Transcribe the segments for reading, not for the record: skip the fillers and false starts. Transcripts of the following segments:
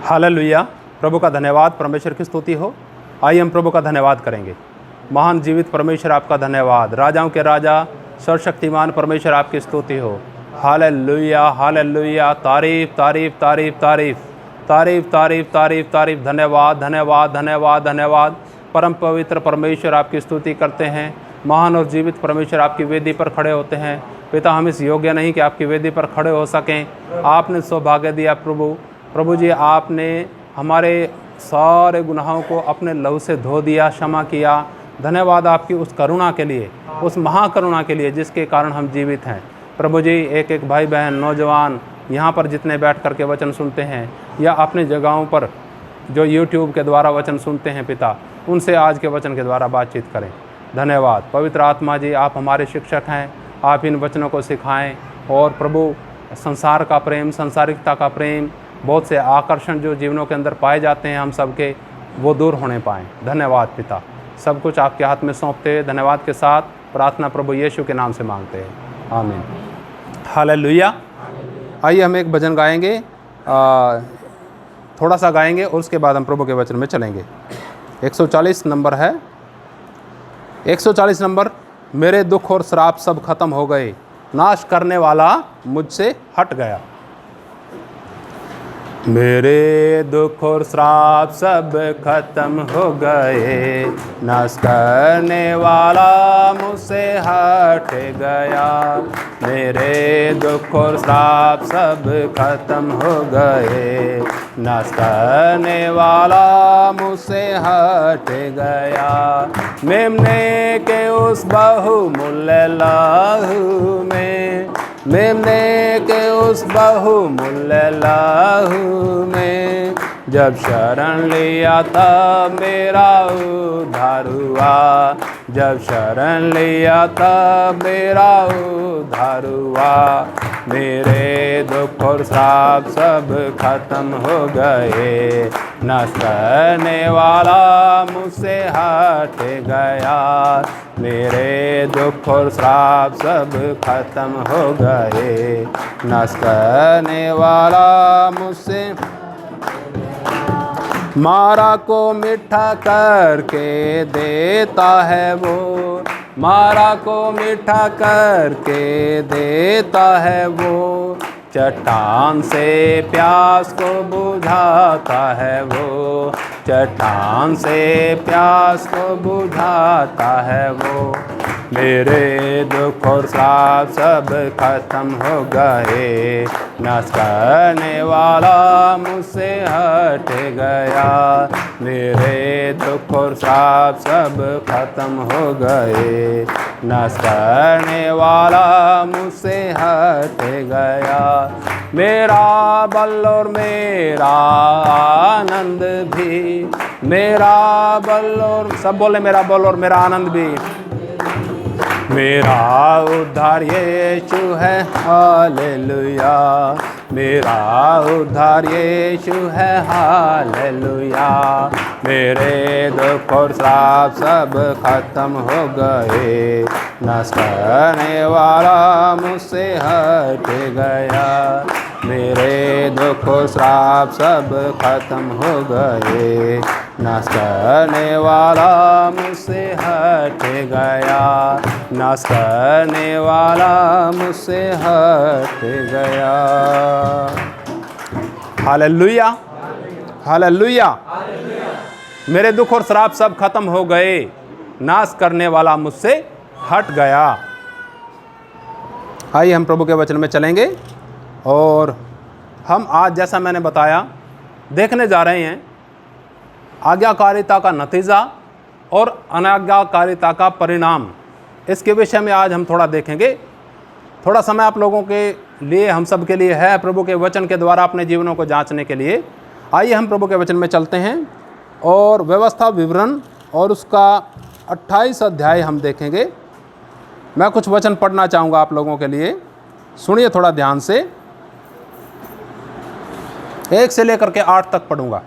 Hallelujah. प्रभु का धन्यवाद, परमेश्वर की स्तुति हो। आइए हम प्रभु का धन्यवाद करेंगे। महान जीवित परमेश्वर आपका धन्यवाद, राजाओं के राजा सर्वशक्तिमान परमेश्वर आपकी स्तुति हो। Hallelujah hallelujah. तारीफ तारीफ तारीफ तारीफ तारीफ तारीफ तारीफ तारीफ। धन्यवाद धन्यवाद धन्यवाद धन्यवाद। परम पवित्र परमेश्वर आपकी स्तुति करते हैं। महान और जीवित परमेश्वर आपकी वेदी पर खड़े होते हैं। पिता, हम इस योग्य नहीं कि आपकी वेदी पर खड़े हो सकें। आपने सौभाग्य दिया प्रभु जी। आपने हमारे सारे गुनाहों को अपने लहू से धो दिया, क्षमा किया। धन्यवाद आपकी उस करुणा के लिए, उस महाकरुणा के लिए जिसके कारण हम जीवित हैं। प्रभु जी, एक एक भाई बहन नौजवान यहाँ पर जितने बैठ कर के वचन सुनते हैं या अपनी जगहों पर जो यूट्यूब के द्वारा वचन सुनते हैं, पिता उनसे आज के वचन के द्वारा बातचीत करें। धन्यवाद पवित्र आत्मा जी, आप हमारे शिक्षक हैं। आप इन वचनों को सिखाएं और प्रभु संसार का प्रेम, संसारिकता का प्रेम, बहुत से आकर्षण जो जीवनों के अंदर पाए जाते हैं हम सबके, वो दूर होने पाएँ। धन्यवाद पिता। सब कुछ आपके हाथ में सौंपते हुए धन्यवाद के साथ प्रार्थना प्रभु यीशु के नाम से मांगते हैं, आमीन। हालेलुया। आइए हम एक भजन गाएंगे, थोड़ा सा गाएंगे और उसके बाद हम प्रभु के वचन में चलेंगे। 140 नंबर है। 140 नंबर। मेरे दुख और श्राप सब खत्म हो गए, नाश करने वाला मुझसे हट गया। मेरे दुख और श्राप सब खत्म हो गए, नाश करने वाला मुझसे हट गया। मेरे दुख और श्राप सब खत्म हो गए, नाश करने वाला मुझसे हट गया। मेमने के उस बहुमूल्य लहू में, मेमने के उस बहुमूल्य लहू में, जब शरण लिया तब मेरा उद्धार हुआ। जब शरण लिया तब मेरा उद्धार हुआ। मेरे दुख और श्राप सब खत्म हो गए, नाश करने वाला मुझसे हट गया। मेरे दुख और श्राप सब खत्म हो गए, नाश करने वाला मुझसे। मारा को मीठा करके देता है वो, मारा को मीठा करके देता है वो। चट्टान से प्यास को बुझाता है वो, चट्टान से प्यास को बुझाता है वो। मेरे दुख और श्राप सब खत्म हो गए, नाश करने वाला मुझसे हट गया। मेरे दुख और श्राप सब खत्म हो गए, नाश करने वाला मुझसे हट गया। मेरा बल और मेरा आनंद भी, मेरा बल और, सब बोले मेरा बल और मेरा आनंद भी। मेरा उद्धार यीशु है, हालेलुया। मेरा उद्धार यीशु है, हालेलुया। मेरे दुख और श्राप सब खत्म हो गए, नाश करने वाला मुझसे हट गया। मेरे दुख और श्राप सब खत्म हो गए, नाश करने वाला मुझसे हट गया। नाश करने वाला मुझसे हट गया। Hallelujah hallelujah. मेरे दुख और श्राप सब खत्म हो गए, नाश करने वाला मुझसे हट गया। आइए हम प्रभु के वचन में चलेंगे और हम आज, जैसा मैंने बताया, देखने जा रहे हैं आज्ञाकारिता का नतीजा और अनाज्ञाकारिता का परिणाम। इसके विषय में आज हम थोड़ा देखेंगे। थोड़ा समय आप लोगों के लिए, हम सब के लिए है, प्रभु के वचन के द्वारा अपने जीवनों को जांचने के लिए। आइए हम प्रभु के वचन में चलते हैं और व्यवस्था विवरण और उसका 28 अध्याय हम देखेंगे। मैं कुछ वचन पढ़ना चाहूँगा आप लोगों के लिए, सुनिए थोड़ा ध्यान से। 1 से लेकर के 8 तक पढ़ूंगा।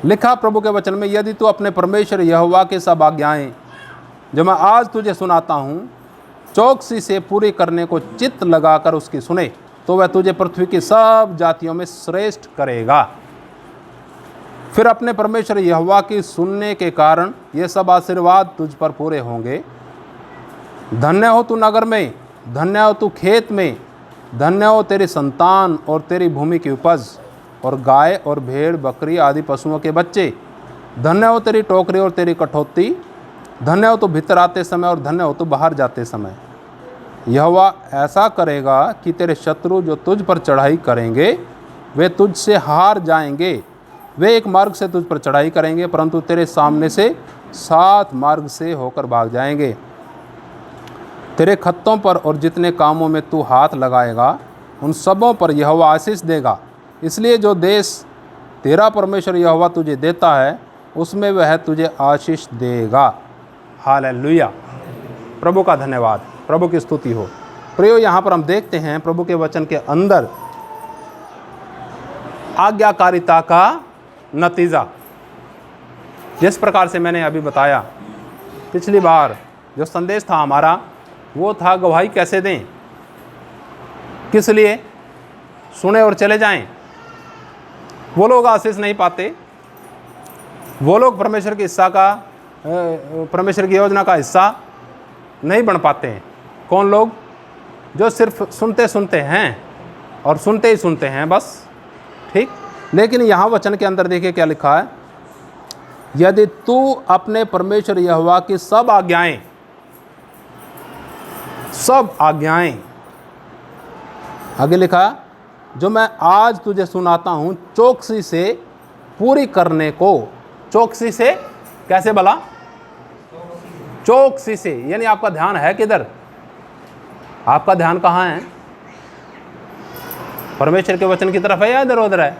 लिखा प्रभु के वचन में, यदि तू अपने परमेश्वर यहोवा की सब आज्ञाएं जो मैं आज तुझे सुनाता हूँ चौकसी से पूरी करने को चित्त लगाकर उसकी सुने, तो वह तुझे पृथ्वी की सब जातियों में श्रेष्ठ करेगा। फिर अपने परमेश्वर यहोवा की सुनने के कारण ये सब आशीर्वाद तुझ पर पूरे होंगे। धन्य हो तू नगर में, धन्य हो तू खेत में, धन्य हो तेरी संतान और तेरी भूमि की उपज, और गाय और भेड़ बकरी आदि पशुओं के बच्चे। धन्य हो तेरी टोकरी और तेरी कठौती, धन्य हो तू भीतर आते समय और धन्य हो तू बाहर जाते समय। यहोवा ऐसा करेगा कि तेरे शत्रु जो तुझ पर चढ़ाई करेंगे वे तुझसे हार जाएंगे। वे एक मार्ग से तुझ पर चढ़ाई करेंगे परंतु तेरे सामने से 7 मार्ग से होकर भाग जाएंगे। तेरे खत्तों पर और जितने कामों में तू हाथ लगाएगा उन सबों पर यहोवा आशीष देगा। इसलिए जो देश तेरा परमेश्वर यहोवा तुझे देता है उसमें वह तुझे आशीष देगा। हालेलुया। प्रभु का धन्यवाद, प्रभु की स्तुति हो। प्रियो, यहाँ पर हम देखते हैं प्रभु के वचन के अंदर आज्ञाकारिता का नतीजा। जिस प्रकार से मैंने अभी बताया, पिछली बार जो संदेश था हमारा वो था गवाही कैसे दें, किस लिए, सुने और चले जाएं। वो लोग आशीष नहीं पाते, वो लोग परमेश्वर की हिस्सा का परमेश्वर की योजना का हिस्सा नहीं बन पाते हैं। कौन लोग? जो सिर्फ सुनते सुनते हैं और सुनते ही सुनते हैं बस, ठीक। लेकिन यहाँ वचन के अंदर देखिए क्या लिखा है, यदि तू अपने परमेश्वर यहोवा की सब आज्ञाएं, आगे लिखा, जो मैं आज तुझे सुनाता हूँ चौकसी से पूरी करने को। चौकसी से कैसे भला? चौकसी से, यानी आपका ध्यान है किधर? आपका ध्यान कहाँ है? परमेश्वर के वचन की तरफ है या इधर उधर है?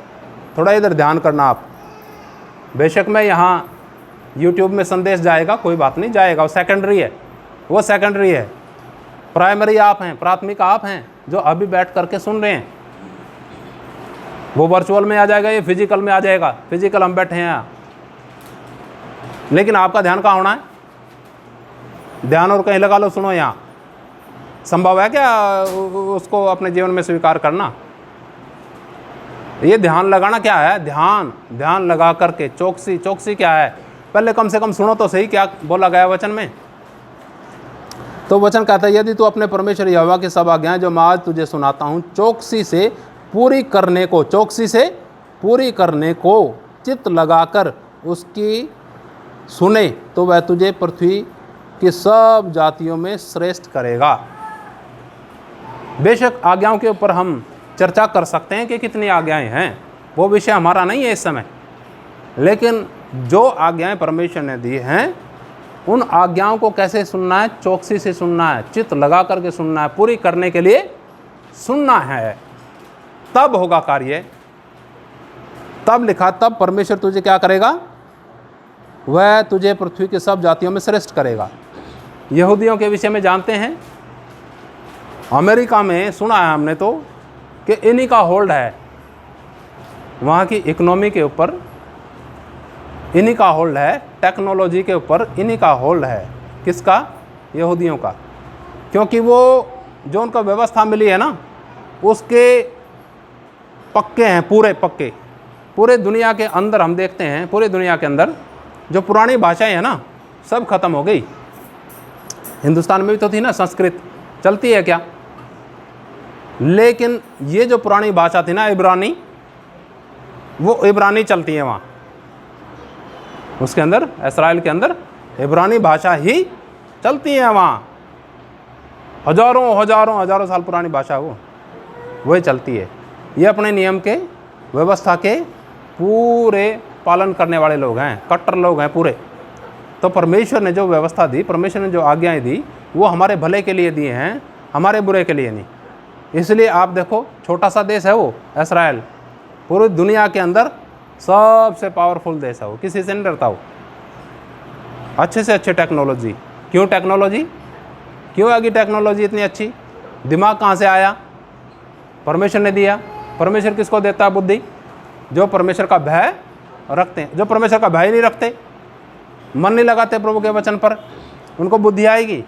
थोड़ा इधर ध्यान करना आप। बेशक मैं यहाँ YouTube में संदेश जाएगा, कोई बात नहीं, जाएगा, वो सेकेंडरी है, वो सेकेंडरी है। प्राइमरी आप हैं, प्राथमिक आप हैं जो अभी बैठ करके सुन रहे हैं। वो वर्चुअल में आ जाएगा, ये फिजिकल में आ जाएगा। फिजिकल हम बैठे हैं यहाँ, लेकिन आपका ध्यान कहाँ होना है? ध्यान और कहीं लगा लो, सुनो यहाँ। संभव है क्या उसको अपने जीवन में स्वीकार करना? ये ध्यान लगाना क्या है? ध्यान लगा करके चौकसी क्या है? पहले कम से कम सुनो तो सही क्या बोला गया वचन में। तो वचन कहता है, यदि तू अपने परमेश्वर यहोवा की सब आज्ञाएं जो मैं आज तुझे सुनाता हूँ चौकसी से पूरी करने को, चौकसी से पूरी करने को चित्त लगाकर उसकी सुने तो वह तुझे पृथ्वी की सब जातियों में श्रेष्ठ करेगा। बेशक आज्ञाओं के ऊपर हम चर्चा कर सकते हैं कि कितनी आज्ञाएं हैं, वो विषय हमारा नहीं है इस समय। लेकिन जो आज्ञाएं परमेश्वर ने दी हैं उन आज्ञाओं को कैसे सुनना है? चौकसी से सुनना है, चित्त लगा करके सुनना है, पूरी करने के लिए सुनना है, तब होगा कार्य। तब लिखा, तब परमेश्वर तुझे क्या करेगा? वह तुझे पृथ्वी के सब जातियों में श्रेष्ठ करेगा। यहूदियों के विषय में जानते हैं, अमेरिका में सुना है हमने तो कि इन्हीं का होल्ड है, वहाँ की इकोनॉमी के ऊपर इन्हीं का होल्ड है, टेक्नोलॉजी के ऊपर इन्हीं का होल्ड है। किसका? यहूदियों का। क्योंकि वो जो उनका व्यवस्था मिली है ना, उसके पक्के हैं, पूरे पक्के। पूरे दुनिया के अंदर हम देखते हैं, पूरे दुनिया के अंदर जो पुरानी भाषाएं हैं ना, सब खत्म हो गई। हिंदुस्तान में भी तो थी ना, संस्कृत चलती है क्या? लेकिन ये जो पुरानी भाषा थी ना, इब्रानी, वो इब्रानी चलती है वहाँ। उसके अंदर, इस्राएल के अंदर इब्रानी भाषा ही चलती है वहाँ। हजारों साल पुरानी भाषा वही चलती है। ये अपने नियम के, व्यवस्था के पूरे पालन करने वाले लोग हैं, कट्टर लोग हैं पूरे। तो परमेश्वर ने जो व्यवस्था दी, परमेश्वर ने जो आज्ञाएं दी, वो हमारे भले के लिए दिए हैं, हमारे बुरे के लिए नहीं। इसलिए आप देखो, छोटा सा देश है वो इस्राएल, पूरी दुनिया के अंदर सबसे पावरफुल देश है वो, किसी से नहीं डरता वो। अच्छे से अच्छे टेक्नोलॉजी। क्यों टेक्नोलॉजी? क्यों आगे टेक्नोलॉजी इतनी अच्छी? दिमाग कहाँ से आया? परमेश्वर ने दिया। परमेश्वर किसको देता है? बुद्धि। जो परमेश्वर का भय रखते हैं। जो परमेश्वर का भय नहीं रखते, मन नहीं लगाते प्रभु के वचन पर, उनको बुद्धि आएगी?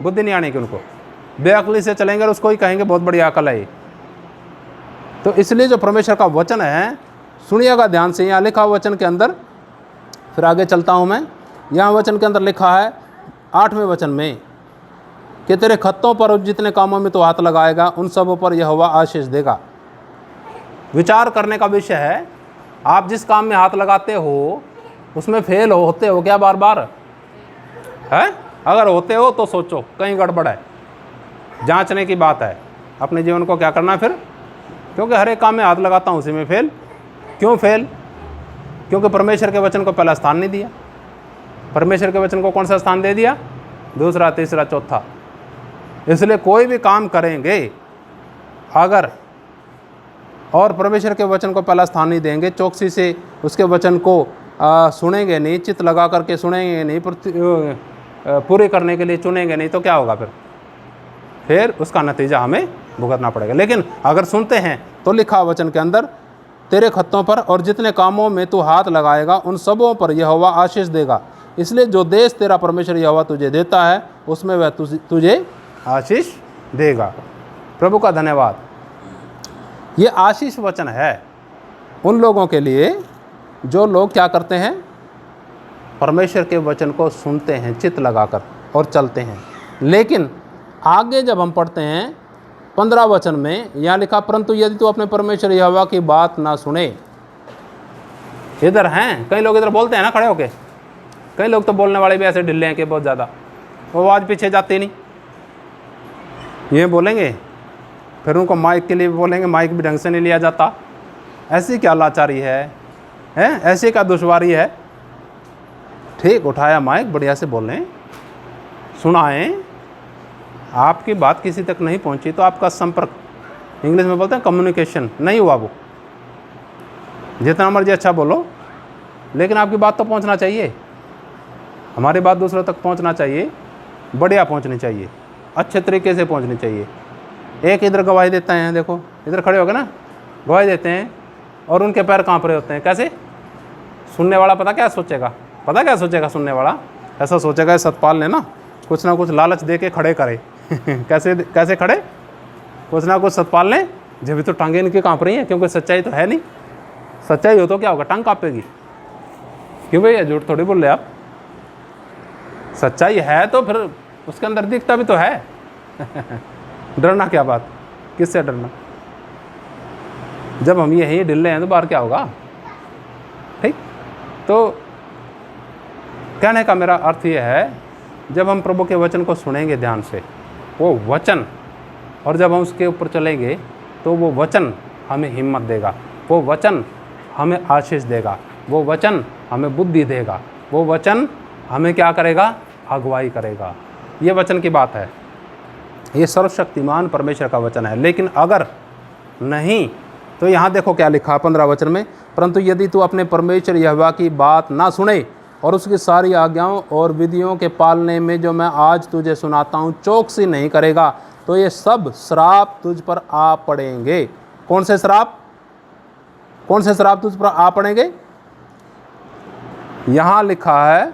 बुद्धि नहीं आने की उनको। बेअक्ली से चलेंगे और उसको ही कहेंगे बहुत बड़ी अकल है ये। तो इसलिए जो परमेश्वर का वचन है, सुनिएगा ध्यान से, यहाँ लिखा वचन के अंदर, फिर आगे चलता हूँ मैं। यहाँ वचन के अंदर लिखा है 8वें वचन में कि तेरे खत्तों पर और जितने कामों में तो हाथ लगाएगा उन सब पर यहोवा आशीष देगा। विचार करने का विषय है, आप जिस काम में हाथ लगाते हो उसमें फेल होते हो क्या बार बार? है, अगर होते हो तो सोचो कहीं गड़बड़ है, जांचने की बात है अपने जीवन को क्या करना फिर, क्योंकि हर एक काम में हाथ लगाता हूँ उसी में फेल। क्यों फेल? क्योंकि परमेश्वर के वचन को पहला स्थान नहीं दिया। परमेश्वर के वचन को कौन सा स्थान दे दिया? दूसरा, तीसरा, चौथा। इसलिए कोई भी काम करेंगे अगर और परमेश्वर के वचन को पहला स्थान नहीं देंगे, चौकसी से उसके वचन को सुनेंगे नहीं, चित्त लगा करके सुनेंगे नहीं, पूरे करने के लिए चुनेंगे नहीं, तो क्या होगा फिर उसका नतीजा हमें भुगतना पड़ेगा। लेकिन अगर सुनते हैं तो लिखा वचन के अंदर, तेरे खत्तों पर और जितने कामों में तू हाथ लगाएगा उन सबों पर यहोवा आशीष देगा। इसलिए जो देश तेरा परमेश्वर यहोवा तुझे देता है उसमें वह तुझे आशीष देगा। प्रभु का धन्यवाद। ये आशीष वचन है उन लोगों के लिए जो लोग क्या करते हैं, परमेश्वर के वचन को सुनते हैं चित्त लगाकर और चलते हैं। लेकिन आगे जब हम पढ़ते हैं 15 वचन में, यहाँ लिखा, परंतु यदि तू अपने परमेश्वर यहोवा की बात ना सुने। इधर हैं कई लोग, इधर बोलते हैं ना खड़े होके, कई लोग तो बोलने वाले भी ऐसे ढिल्ले हैं कि बहुत ज़्यादा, वो आवाज़ पीछे जाती नहीं, ये बोलेंगे, फिर उनको माइक के लिए बोलेंगे, माइक भी ढंग से नहीं लिया जाता। ऐसी क्या लाचारी है, ऐसी क्या दुश्वारी है? ठीक, उठाया माइक, बढ़िया से बोलें, सुनाएं। आपकी बात किसी तक नहीं पहुंची तो आपका संपर्क, इंग्लिश में बोलते हैं कम्युनिकेशन, नहीं हुआ। वो जितना मर्जी अच्छा बोलो, लेकिन आपकी बात तो पहुंचना चाहिए। हमारी बात दूसरों तक पहुंचना चाहिए, बढ़िया पहुंचनी चाहिए, अच्छे तरीके से पहुंचनी चाहिए। एक इधर गवाही देते हैं, देखो इधर खड़े हो गए ना, गवाही देते हैं और उनके पैर कांप रहे होते हैं। कैसे? सुनने वाला पता क्या सोचेगा? पता क्या सोचेगा सुनने वाला? ऐसा सोचेगा सतपाल ने ना कुछ लालच दे के खड़े करे। कैसे खड़े? कुछ ना कुछ सतपाल ने, जब तो टांगे इनकी कांप रही हैं, क्योंकि सच्चाई तो है नहीं। सच्चाई हो तो क्या होगा? टांग कांपेगी। क्यों भैया, झूठ थोड़ी बोल रहे आप। सच्चाई है तो फिर उसके अंदर दिखता भी तो है। डरना क्या बात, किससे डरना? जब हम यही ढिल्ले हैं तो बाहर क्या होगा? ठीक, तो कहने का मेरा अर्थ यह है, जब हम प्रभु के वचन को सुनेंगे ध्यान से, वो वचन, और जब हम उसके ऊपर चलेंगे तो वो वचन हमें हिम्मत देगा, वो वचन हमें आशीष देगा, वो वचन हमें बुद्धि देगा, वो वचन हमें क्या करेगा? अगुवाई करेगा। ये वचन की बात है, ये सर्वशक्तिमान परमेश्वर का वचन है। लेकिन अगर नहीं तो यहाँ देखो क्या लिखा 15 वचन में, परंतु यदि तू अपने परमेश्वर यहोवा की बात ना सुने और उसकी सारी आज्ञाओं और विधियों के पालने में जो मैं आज तुझे सुनाता हूँ चौकसी नहीं करेगा, तो ये सब श्राप तुझ पर आ पड़ेंगे। कौन से श्राप? कौन से श्राप तुझ पर आ पड़ेंगे? यहाँ लिखा है,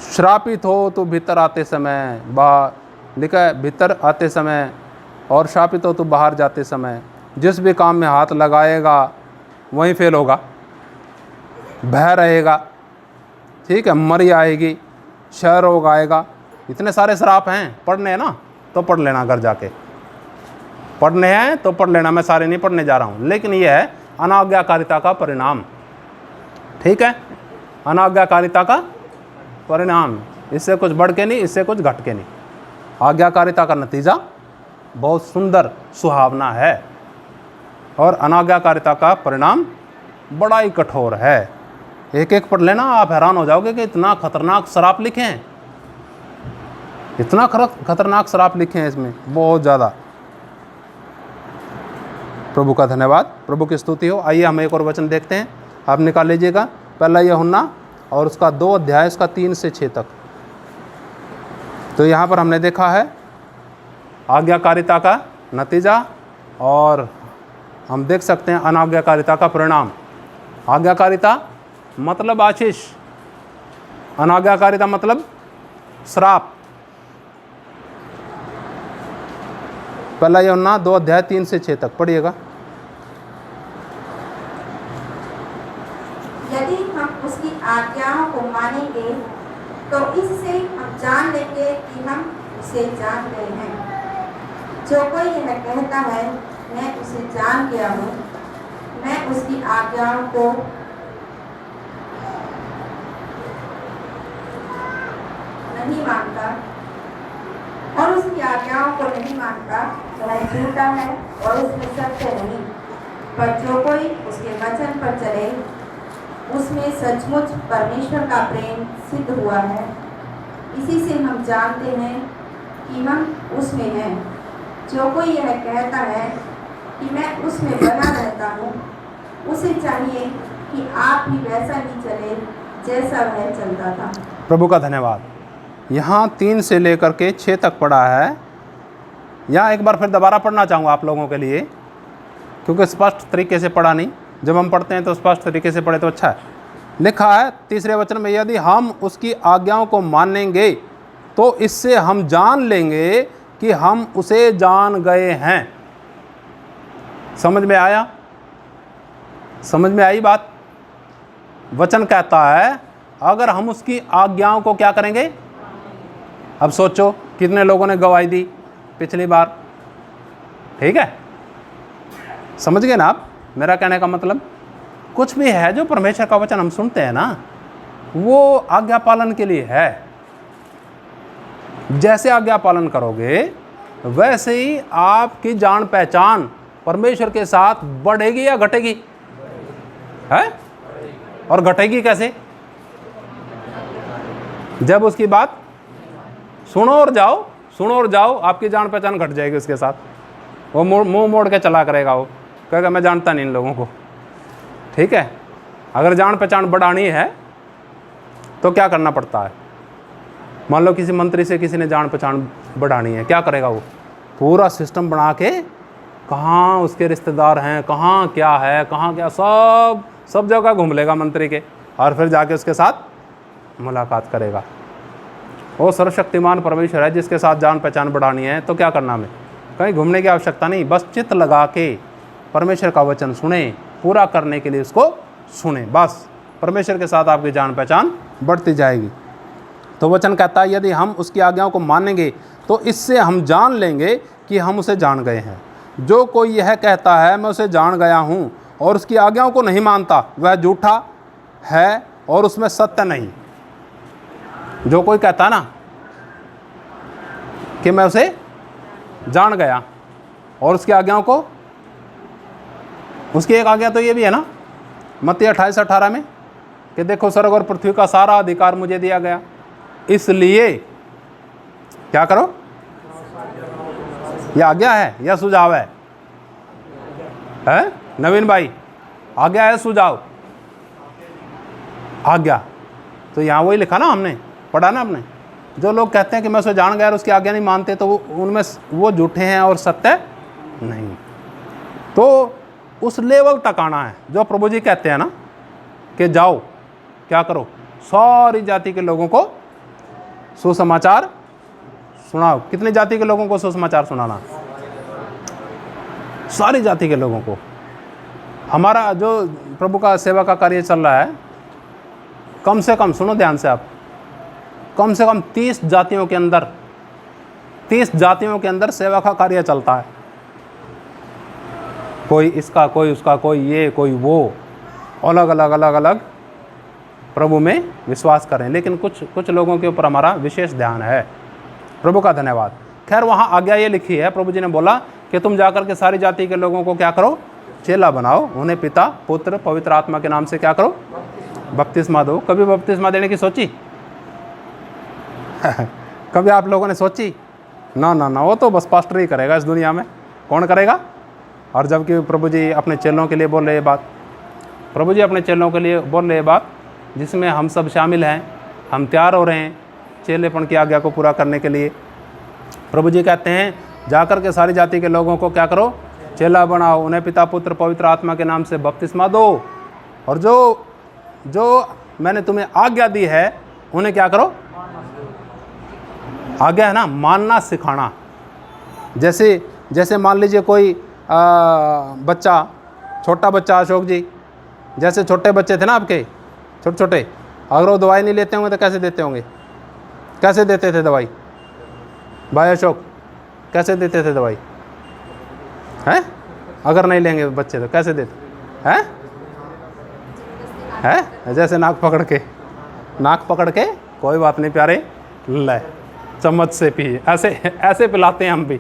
श्रापित हो तो भीतर आते समय, बाहर लिखा है भीतर आते समय, और श्रापित हो तो बाहर जाते समय। जिस भी काम में हाथ लगाएगा वहीं फेल होगा, भय रहेगा, ठीक है, मरी आएगी, क्षय रोग आएगा। इतने सारे श्राप हैं, पढ़ने हैं ना तो पढ़ लेना, घर जाके पढ़ने हैं तो पढ़ लेना, मैं सारे नहीं पढ़ने जा रहा हूँ। लेकिन यह है अनाज्ञाकारिता का परिणाम, ठीक है, अनाज्ञाकारिता का परिणाम। इससे कुछ बढ़ के नहीं, इससे कुछ घट के नहीं। आज्ञाकारिता का नतीजा बहुत सुंदर सुहावना है, और अनाज्ञाकारिता का परिणाम बड़ा ही कठोर है। एक एक पढ़ लेना, आप हैरान हो जाओगे कि इतना खतरनाक श्राप लिखे हैं, इतना खतरनाक श्राप लिखे हैं इसमें, बहुत ज़्यादा। प्रभु का धन्यवाद, प्रभु की स्तुति हो। आइए हम एक और वचन देखते हैं, आप निकाल लीजिएगा। पहला यूहन्ना और उसका 2 अध्याय, उसका 3 से 6 तक। तो यहाँ पर हमने देखा है आज्ञाकारिता का नतीजा, और हम देख सकते हैं अनाज्ञाकारिता का परिणाम। आज्ञाकारिता मतलब आशीष, अनाज्ञाकारिता मतलब श्राप। पहला यूहन्ना 2 अध्याय 3 से 6 तक पढ़िएगा। लेंगे तो इससे हम जान लेंगे कि हम उसे जान गए हैं। जो कोई यह कहता है मैं उसे जान गया हूँ, मैं उसकी आज्ञाओं को नहीं मानता और उसकी आज्ञाओं को नहीं मानता, वह झूठा है और उसमें सत्य नहीं। पर जो कोई उसके वचन पर चले उसमें सचमुच परमेश्वर का प्रेम सिद्ध हुआ है। इसी से हम जानते हैं कि हम उसमें हैं। जो कोई यह कहता है कि मैं उसमें बना रहता हूँ, उसे चाहिए कि आप भी वैसा ही चले जैसा वह चलता था। प्रभु का धन्यवाद। यहाँ 3 से लेकर के 6 तक पढ़ा है। यहाँ एक बार फिर दोबारा पढ़ना चाहूँगा आप लोगों के लिए, क्योंकि स्पष्ट तरीके से पढ़ा नहीं। जब हम पढ़ते हैं तो स्पष्ट तरीके से पढ़े तो अच्छा है। लिखा है 3रे वचन में, यदि हम उसकी आज्ञाओं को मानेंगे तो इससे हम जान लेंगे कि हम उसे जान गए हैं। समझ में आया? समझ में आई बात? वचन कहता है अगर हम उसकी आज्ञाओं को क्या करेंगे। अब सोचो कितने लोगों ने गवाही दी पिछली बार, ठीक है? समझ गए ना आप मेरा कहने का मतलब? कुछ भी है जो परमेश्वर का वचन हम सुनते हैं ना, वो आज्ञा पालन के लिए है। जैसे आज्ञा पालन करोगे वैसे ही आपकी जान पहचान परमेश्वर के साथ बढ़ेगी या घटेगी? है? और घटेगी कैसे? जब उसकी बात सुनो और जाओ, आपकी जान पहचान घट जाएगी उसके साथ। वो मुंह मोड़ के चला करेगा, वो कहेगा मैं जानता नहीं इन लोगों को, ठीक है? अगर जान पहचान बढ़ानी है तो क्या करना पड़ता है? मान लो किसी मंत्री से किसी ने जान पहचान बढ़ानी है, क्या करेगा वो? पूरा सिस्टम बना के कहाँ उसके रिश्तेदार हैं, कहाँ क्या है, कहाँ क्या, सब जगह घूम लेगा मंत्री के, और फिर जाके उसके साथ मुलाकात करेगा। वो सर्वशक्तिमान परमेश्वर है जिसके साथ जान पहचान बढ़ानी है। तो क्या करना हमें? कहीं घूमने की आवश्यकता नहीं, बस चित्त लगा के परमेश्वर का वचन सुने, पूरा करने के लिए उसको सुने, बस परमेश्वर के साथ आपकी जान पहचान बढ़ती जाएगी। तो वचन कहता है यदि हम उसकी आज्ञाओं को मानेंगे तो इससे हम जान लेंगे कि हम उसे जान गए हैं। जो कोई यह कहता है मैं उसे जान गया हूँ और उसकी आज्ञाओं को नहीं मानता, वह झूठा है और उसमें सत्य नहीं। जो कोई कहता है ना कि मैं उसे जान गया और उसकी आज्ञाओं को, उसकी एक आज्ञा तो ये भी है ना मत्ती 28:18 में कि देखो स्वर्ग और पृथ्वी का सारा अधिकार मुझे दिया गया, इसलिए क्या करो। यह आज्ञा है या सुझाव है? नवीन भाई, आज्ञा है सुझाव? आज्ञा। तो यहाँ वही लिखा ना, हमने पढ़ा ना आपने। जो लोग कहते हैं कि मैं उसे जान गया और उसकी आज्ञा नहीं मानते, तो उनमें वो झूठे हैं और सत्य नहीं। तो उस लेवल तक आना है जो प्रभु जी कहते हैं ना कि जाओ क्या करो, सारी जाति के लोगों को सुसमाचार सुनाओ। कितनी जाति के लोगों को सुसमाचार सुनाना? सारी जाति के लोगों को। हमारा जो प्रभु का सेवा का कार्य चल रहा है, कम से कम, सुनो ध्यान से आप, कम से कम 30 जातियों के अंदर, 30 जातियों के अंदर सेवा का कार्य चलता है। कोई इसका, कोई उसका, कोई ये, कोई वो, अलग अलग प्रभु में विश्वास करें, लेकिन कुछ लोगों के ऊपर हमारा विशेष ध्यान है। प्रभु का धन्यवाद। खैर वहाँ आज्ञा ये लिखी है, प्रभु जी ने बोला कि तुम जाकर के सारी जाति के लोगों को क्या करो, चेला बनाओ, उन्हें पिता पुत्र पवित्र आत्मा के नाम से क्या करो, बपतिस्मा दो। कभी बपतिस्मा देने की सोची? कभी आप लोगों ने सोची? ना, वो तो बस पास्टर ही करेगा इस दुनिया में, कौन करेगा? और जबकि प्रभु जी अपने चेलों के लिए बोल रहे बात, प्रभु जी अपने चेलों के लिए बोल रहे बात जिसमें हम सब शामिल हैं, हम तैयार हो रहे हैं चेलेपन की आज्ञा को पूरा करने के लिए। प्रभु जी कहते हैं जाकर के सारी जाति के लोगों को क्या करो, चेला बनाओ, उन्हें पिता पुत्र पवित्र आत्मा के नाम से बपतिस्मा दो, और जो मैंने तुम्हें आज्ञा दी है उन्हें क्या करो। आज्ञा है ना, मानना सिखाना। जैसे मान लीजिए कोई बच्चा, छोटा बच्चा, अशोक जी जैसे छोटे बच्चे थे ना आपके, छोटे छोटे, अगर वो दवाई नहीं लेते होंगे तो कैसे देते होंगे? कैसे देते थे दवाई? भाई अशोक, कैसे देते थे दवाई? हैं? अगर नहीं लेंगे बच्चे तो कैसे देते हैं? हैं? जैसे नाक पकड़ के कोई बात नहीं प्यारे, ले चम्मच से पिए, ऐसे ऐसे पिलाते हैं हम भी,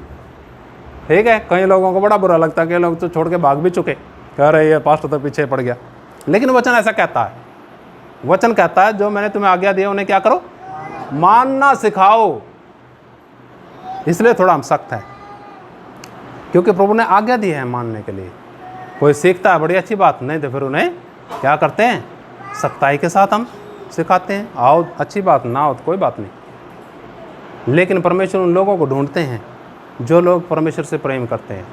ठीक है। कई लोगों को बड़ा बुरा लगता है, कई लोग तो छोड़ के भाग भी चुके, कह रहे ये पास्टर तो पीछे पड़ गया। लेकिन वचन ऐसा कहता है, वचन कहता है जो मैंने तुम्हें आज्ञा दिया उन्हें क्या करो? मानना सिखाओ। इसलिए थोड़ा हम सख्त हैं, क्योंकि प्रभु ने आज्ञा दी है मानने के लिए। कोई सीखता है बड़ी अच्छी बात, नहीं तो फिर उन्हें क्या करते हैं? सख्ताई के साथ हम सिखाते हैं। आओ, अच्छी बात, ना हो तो कोई बात नहीं। लेकिन परमेश्वर उन लोगों को ढूंढते हैं जो लोग परमेश्वर से प्रेम करते हैं,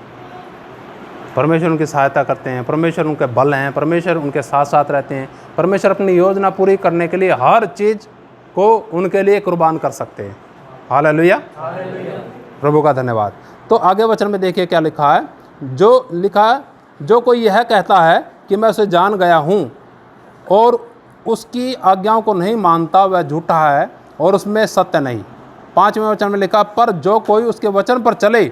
परमेश्वर उनकी सहायता करते हैं, परमेश्वर उनके बल हैं, परमेश्वर उनके साथ साथ रहते हैं, परमेश्वर अपनी योजना पूरी करने के लिए हर चीज़ को उनके लिए कुर्बान कर सकते हैं। हालेलुया, प्रभु का धन्यवाद। तो आगे वचन में देखिए क्या लिखा है। जो लिखा है, जो कोई यह कहता है कि मैं उसे जान गया हूँ और उसकी आज्ञाओं को नहीं मानता, वह झूठा है और उसमें सत्य नहीं। 5वें वचन में लिखा, पर जो कोई उसके वचन पर चले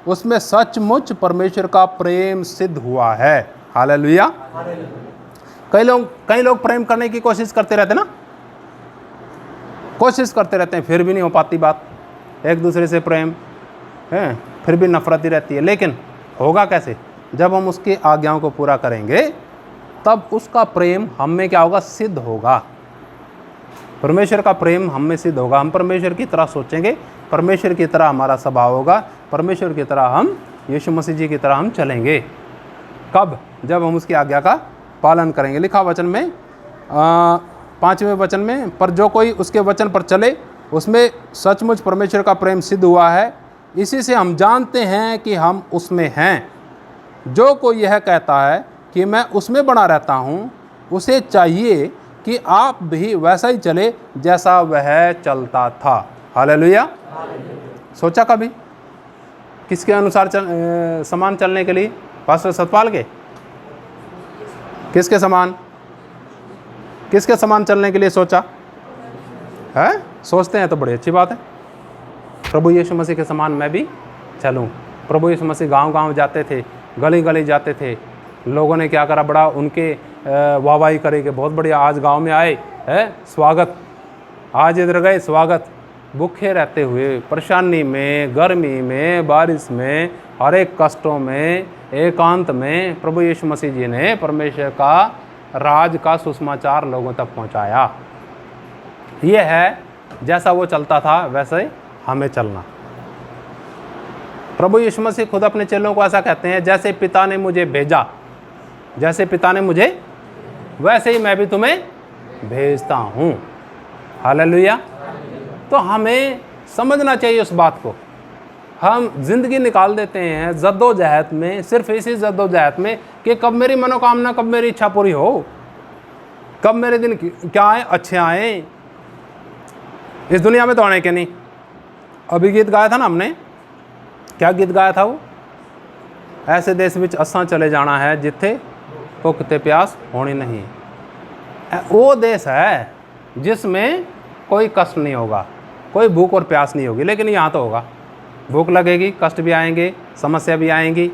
उसमें सचमुच परमेश्वर का प्रेम सिद्ध हुआ है। हालेलुया। कई लोग प्रेम करने की कोशिश करते रहते ना, कोशिश करते रहते हैं, फिर भी नहीं हो पाती बात। एक दूसरे से प्रेम है, फिर भी नफरत ही रहती है। लेकिन होगा कैसे? जब हम उसकी आज्ञाओं को पूरा करेंगे तब उसका प्रेम हम में क्या होगा? सिद्ध होगा। परमेश्वर का प्रेम हम में सिद्ध होगा। हम परमेश्वर की तरह सोचेंगे, परमेश्वर की तरह हमारा स्वभाव होगा, परमेश्वर की तरह हम, यीशु मसीह जी की तरह हम चलेंगे। कब? जब हम उसकी आज्ञा का पालन करेंगे। लिखा वचन में 5वें वचन में, पर जो कोई उसके वचन पर चले उसमें सचमुच परमेश्वर का प्रेम सिद्ध हुआ है। इसी से हम जानते हैं कि हम उसमें हैं। जो कोई यह कहता है कि मैं उसमें बना रहता हूँ, उसे चाहिए कि आप भी वैसा ही चले जैसा वह चलता था। हालेलुया। सोचा कभी किसके अनुसार समान चलने के लिए? पास्टर सतपाल के? किसके समान? किसके समान चलने के लिए सोचा है? सोचते हैं तो बड़ी अच्छी बात है। प्रभु यीशु मसीह के समान मैं भी चलूं। प्रभु यीशु मसीह गांव-गांव जाते थे, गली-गली जाते थे। लोगों ने क्या करा? बड़ा उनके वाहवाही करे कि बहुत बढ़िया, आज गांव में आए है, स्वागत, आज इधर गए, स्वागत। भूखे रहते हुए, परेशानी में, गर्मी में, बारिश में, हर एक कष्टों में, एकांत में प्रभु यीशु मसीह जी ने परमेश्वर का राज का सुसमाचार लोगों तक पहुंचाया। ये है जैसा वो चलता था वैसे हमें चलना। प्रभु यीशु मसीह खुद अपने चेलों को ऐसा कहते हैं, जैसे पिता ने मुझे भेजा, जैसे पिता ने मुझे, वैसे ही मैं भी तुम्हें भेजता हूँ। हालेलुया। तो हमें समझना चाहिए उस बात को। हम जिंदगी निकाल देते हैं जद्दोजहद में, सिर्फ इसी जद्दोजहद में कि कब मेरी मनोकामना, कब मेरी इच्छा पूरी हो, कब मेरे दिन क्या आए, अच्छे आए। इस दुनिया में तो आने के नहीं। अभी गीत गाया था ना हमने, क्या गीत गाया था वो? ऐसे देश विच असां चले जाना है जिथे भुख ते प्यास होनी नहीं। वो देश है जिसमें कोई कष्ट नहीं होगा, कोई भूख और प्यास नहीं होगी। लेकिन यहाँ तो होगा, भूख लगेगी, कष्ट भी आएंगे, समस्या भी आएंगी।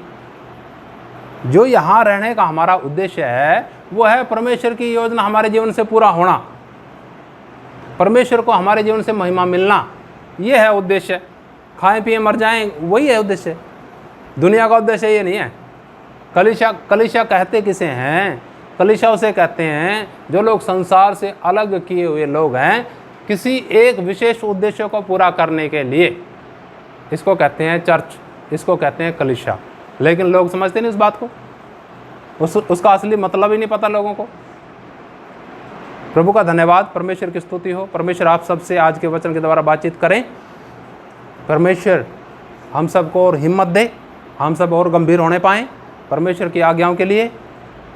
जो यहाँ रहने का हमारा उद्देश्य है वो है परमेश्वर की योजना हमारे जीवन से पूरा होना, परमेश्वर को हमारे जीवन से महिमा मिलना। ये है उद्देश्य। खाएं पिए मर जाएं, वही है उद्देश्य। दुनिया का उद्देश्य ये नहीं है। कलीसिया कहते किसे हैं? कलीसिया उसे कहते हैं जो लोग संसार से अलग किए हुए लोग हैं, किसी एक विशेष उद्देश्य को पूरा करने के लिए। इसको कहते हैं चर्च, इसको कहते हैं कलीसिया। लेकिन लोग समझते नहीं इस बात को, उसका असली मतलब ही नहीं पता लोगों को। प्रभु का धन्यवाद, परमेश्वर की स्तुति हो। परमेश्वर आप सबसे आज के वचन के द्वारा बातचीत करें। परमेश्वर हम सबको और हिम्मत दे, हम सब और गंभीर होने पाएँ परमेश्वर की आज्ञाओं के लिए।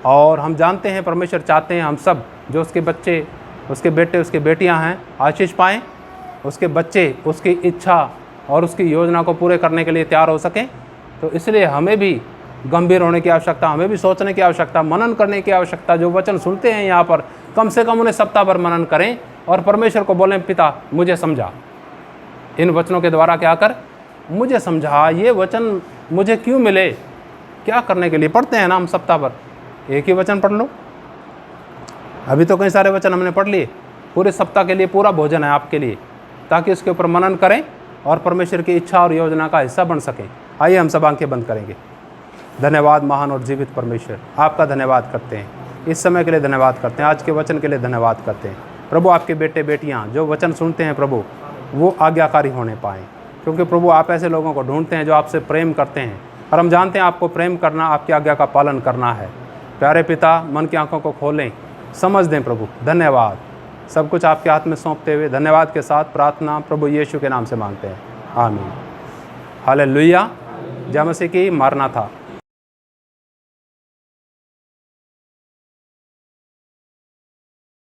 और हम जानते हैं परमेश्वर चाहते हैं हम सब, जो उसके बच्चे, उसके बेटे, उसके बेटियां हैं, आशीष पाएँ। उसके बच्चे उसकी इच्छा और उसकी योजना को पूरे करने के लिए तैयार हो सकें। तो इसलिए हमें भी गंभीर होने की आवश्यकता, हमें भी सोचने की आवश्यकता, मनन करने की आवश्यकता। जो वचन सुनते हैं यहाँ पर, कम से कम उन्हें सप्ताह भर मनन करें और परमेश्वर को बोलें, पिता मुझे समझा, इन वचनों के द्वारा क्या कर, मुझे समझा, ये वचन मुझे क्यों मिले, क्या करने के लिए। पढ़ते हैं ना हम सप्ताह भर, एक ही वचन पढ़ लो। अभी तो कई सारे वचन हमने पढ़ लिए, पूरे सप्ताह के लिए पूरा भोजन है आपके लिए, ताकि उसके ऊपर मनन करें और परमेश्वर की इच्छा और योजना का हिस्सा बन सकें। आइए हम सब आंखें बंद करेंगे। धन्यवाद महान और जीवित परमेश्वर, आपका धन्यवाद करते हैं, इस समय के लिए धन्यवाद करते हैं, आज के वचन के लिए धन्यवाद करते हैं। प्रभु आपके बेटे बेटियां जो वचन सुनते हैं प्रभु, वो आज्ञाकारी होने पाएँ, क्योंकि प्रभु आप ऐसे लोगों को ढूंढते हैं जो आपसे प्रेम करते हैं, और हम जानते हैं आपको प्रेम करना, आपकी आज्ञा का पालन करना है। प्यारे पिता, मन की आंखों को खोलें, समझ दें प्रभु। धन्यवाद, सब कुछ आपके हाथ में सौंपते हुए धन्यवाद के साथ प्रार्थना प्रभु यीशु के नाम से मांगते हैं, आमीन। हालेलुया। जय मसीह की। मारनाथा।